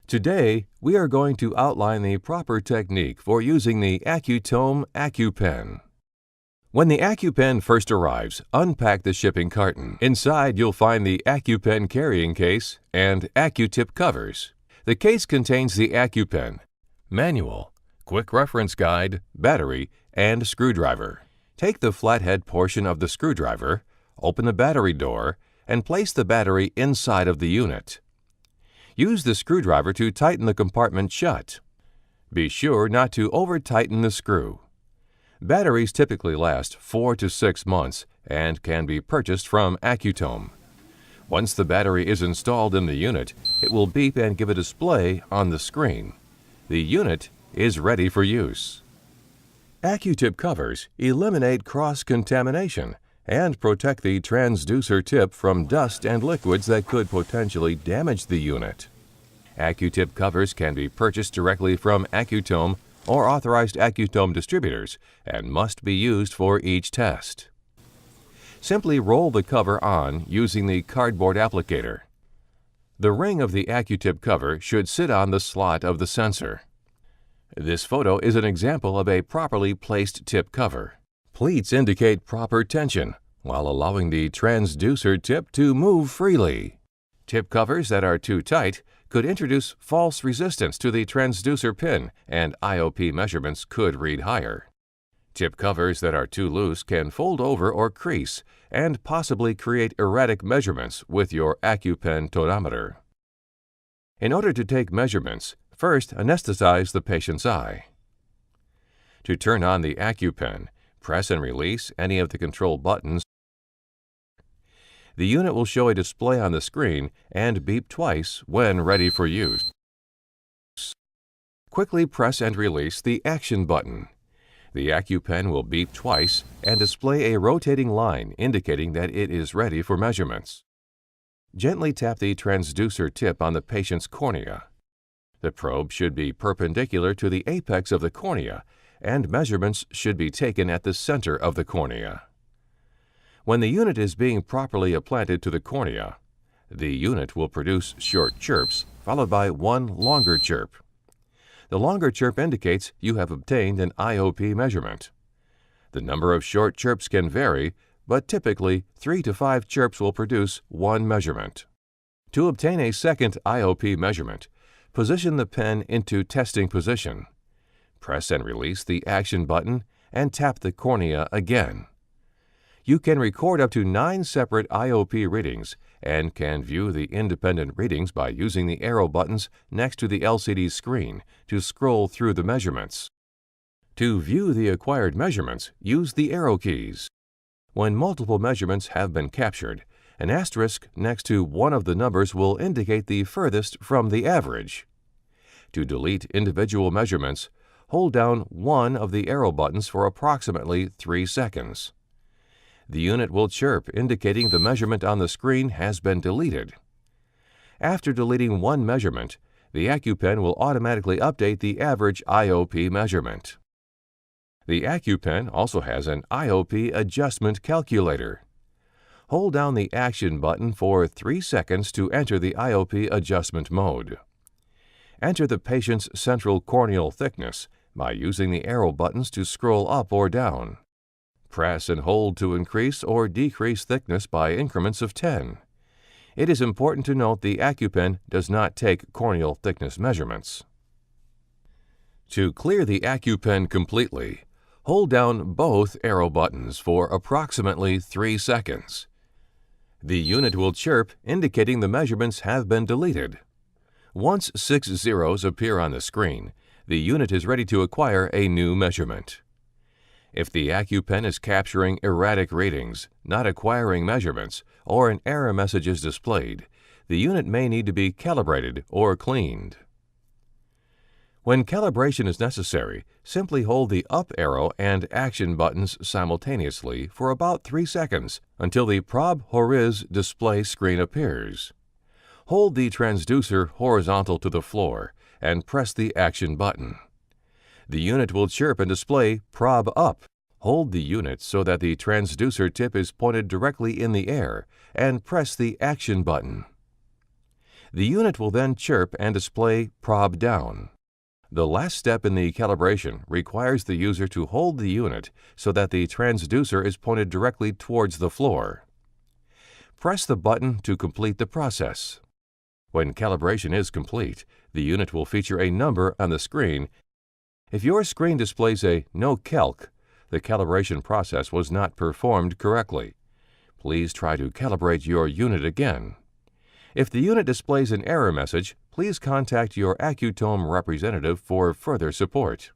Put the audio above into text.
Today, we are going to outline the proper technique for using the Accutome AccuPen. When the AccuPen first arrives, unpack the shipping carton. Inside, you'll find the AccuPen carrying case and AccuTip covers. The case contains the AccuPen, manual, quick reference guide, battery, and screwdriver. Take the flathead portion of the screwdriver, open the battery door, and place the battery inside of the unit. Use the screwdriver to tighten the compartment shut. Be sure not to over-tighten the screw. Batteries typically last 4 to 6 months and can be purchased from Accutome. Once the battery is installed in the unit, it will beep and give a display on the screen. The unit is ready for use. AccuTip covers eliminate cross-contamination and protect the transducer tip from dust and liquids that could potentially damage the unit. AccuTip covers can be purchased directly from Accutome or authorized Accutome distributors and must be used for each test. Simply roll the cover on using the cardboard applicator. The ring of the AccuTip cover should sit on the slot of the sensor. This photo is an example of a properly placed tip cover. Pleats indicate proper tension, while allowing the transducer tip to move freely. Tip covers that are too tight could introduce false resistance to the transducer pin, and IOP measurements could read higher. Tip covers that are too loose can fold over or crease and possibly create erratic measurements with your AccuPen Tonometer. In order to take measurements, first anesthetize the patient's eye. To turn on the AccuPen, press and release any of the control buttons. The unit will show a display on the screen and beep twice when ready for use. Quickly press and release the Action button. The AccuPen will beep twice and display a rotating line indicating that it is ready for measurements. Gently tap the transducer tip on the patient's cornea. The probe should be perpendicular to the apex of the cornea, and measurements should be taken at the center of the cornea. When the unit is being properly implanted to the cornea, the unit will produce short chirps followed by one longer chirp. The longer chirp indicates you have obtained an IOP measurement. The number of short chirps can vary, but typically 3 to 5 chirps will produce one measurement. To obtain a second IOP measurement, position the pen into testing position. Press and release the Action button and tap the cornea again. You can record up to 9 separate IOP readings and can view the independent readings by using the arrow buttons next to the LCD screen to scroll through the measurements. To view the acquired measurements, use the arrow keys. When multiple measurements have been captured, an asterisk next to one of the numbers will indicate the furthest from the average. To delete individual measurements, hold down one of the arrow buttons for approximately 3 seconds. The unit will chirp, indicating the measurement on the screen has been deleted. After deleting one measurement, the AccuPen will automatically update the average IOP measurement. The AccuPen also has an IOP adjustment calculator. Hold down the Action button for 3 seconds to enter the IOP adjustment mode. Enter the patient's central corneal thickness by using the arrow buttons to scroll up or down. Press and hold to increase or decrease thickness by increments of 10. It is important to note the AccuPen does not take corneal thickness measurements. To clear the AccuPen completely, hold down both arrow buttons for approximately 3 seconds. The unit will chirp, indicating the measurements have been deleted. Once 6 zeros appear on the screen, the unit is ready to acquire a new measurement. If the AccuPen is capturing erratic readings, not acquiring measurements, or an error message is displayed, the unit may need to be calibrated or cleaned. When calibration is necessary, simply hold the up arrow and Action buttons simultaneously for about 3 seconds until the Prob Horiz display screen appears. Hold the transducer horizontal to the floor and press the Action button. The unit will chirp and display Prob Up. Hold the unit so that the transducer tip is pointed directly in the air and press the Action button. The unit will then chirp and display Prob Down. The last step in the calibration requires the user to hold the unit so that the transducer is pointed directly towards the floor. Press the button to complete the process. When calibration is complete, the unit will feature a number on the screen. If your screen displays a No Calc, the calibration process was not performed correctly. Please try to calibrate your unit again. If the unit displays an error message, please contact your Accutome representative for further support.